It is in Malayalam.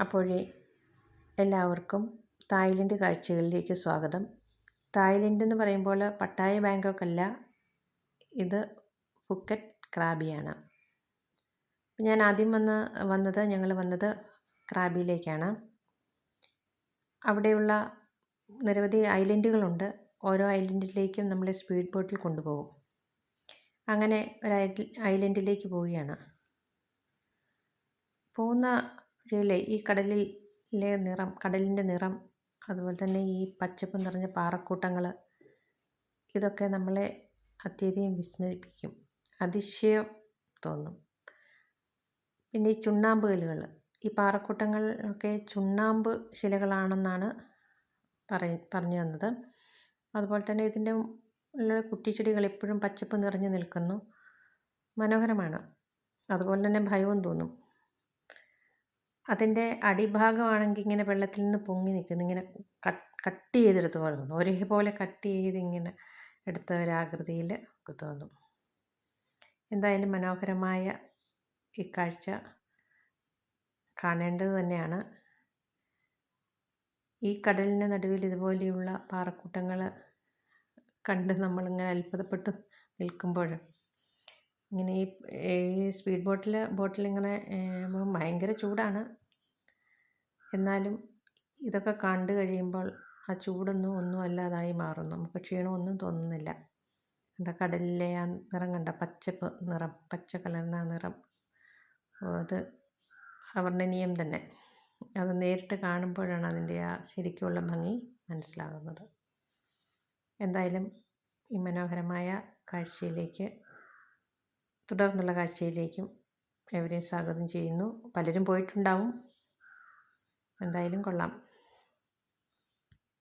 അപ്പോഴേ എല്ലാവർക്കും തായ്ലൻഡ് കാഴ്ചകളിലേക്ക് സ്വാഗതം. തായ്ലൻഡ് എന്ന് പറയുമ്പോൾ പട്ടായ ബാങ്കോക്ക് അല്ല, ഇത് ഫുക്കറ്റ് ക്രാബിയാണ്. ഞാൻ ആദ്യം ഞങ്ങൾ വന്നത് ക്രാബിയിലേക്കാണ്. അവിടെയുള്ള നിരവധി ഐലൻഡുകളുണ്ട്. ഓരോ ഐലൻഡിലേക്കും നമ്മളെ സ്പീഡ് ബോട്ടിൽ കൊണ്ടുപോകും. അങ്ങനെ ഒരു ഐലൻഡിലേക്ക് പോവുകയാണ്. പോകുന്ന വഴിയിലെ ഈ കടലിൻ്റെ നിറം, അതുപോലെ തന്നെ ഈ പച്ചപ്പ് നിറഞ്ഞ പാറക്കൂട്ടങ്ങൾ, ഇതൊക്കെ നമ്മളെ അത്യധികം വിസ്മയിപ്പിക്കും, അതിശയം തോന്നും. പിന്നെ ഈ ചുണ്ണാമ്പ് കല്ലുകൾ, ഈ പാറക്കൂട്ടങ്ങളൊക്കെ ചുണ്ണാമ്പ് ശിലകളാണെന്നാണ് പറഞ്ഞു തന്നത്. അതുപോലെ തന്നെ ഇതിൻ്റെ ഉള്ള കുറ്റിച്ചെടികൾ എപ്പോഴും പച്ചപ്പ് നിറഞ്ഞു നിൽക്കുന്നു, മനോഹരമാണ്. അതുപോലെ തന്നെ ഭയവും തോന്നും. അതിൻ്റെ അടിഭാഗമാണെങ്കിൽ ഇങ്ങനെ വെള്ളത്തിൽ നിന്ന് പൊങ്ങി നിൽക്കുന്നു, ഇങ്ങനെ കട്ട് ചെയ്തെടുത്ത പോലെ തോന്നും. ഒരേപോലെ കട്ട് ചെയ്ത് ഇങ്ങനെ എടുത്ത ഒരാകൃതിയിൽ തോന്നും. എന്തായാലും മനോഹരമായ ഈ കാഴ്ച കാണേണ്ടത് തന്നെയാണ്. ഈ കടലിൻ്റെ നടുവിൽ ഇതുപോലെയുള്ള പാറക്കൂട്ടങ്ങൾ കണ്ട് നമ്മളിങ്ങനെ അത്ഭുതപ്പെട്ട് നിൽക്കുമ്പോൾ, ഇങ്ങനെ ഈ സ്പീഡ് ബോട്ടിലിങ്ങനെ ഭയങ്കര ചൂടാണ്. എന്നാലും ഇതൊക്കെ കണ്ടു കഴിയുമ്പോൾ ആ ഒന്നും അല്ലാതായി മാറും. നമുക്ക് ക്ഷീണമൊന്നും തോന്നുന്നില്ല. കടലിലെ ആ നിറം കണ്ട പച്ചപ്പ് നിറം, പച്ച കലർന്ന നിറം, അത് അവർണ്ണനീയം തന്നെ. അത് നേരിട്ട് കാണുമ്പോഴാണ് അതിൻ്റെ ആ ശരിക്കുള്ള ഭംഗി മനസ്സിലാകുന്നത്. എന്തായാലും ഈ മനോഹരമായ കാഴ്ചയിലേക്ക്, തുടർന്നുള്ള കാഴ്ചയിലേക്കും എവരെയും സ്വാഗതം ചെയ്യുന്നു. പലരും പോയിട്ടുണ്ടാവും. എന്തായാലും കൊള്ളാം.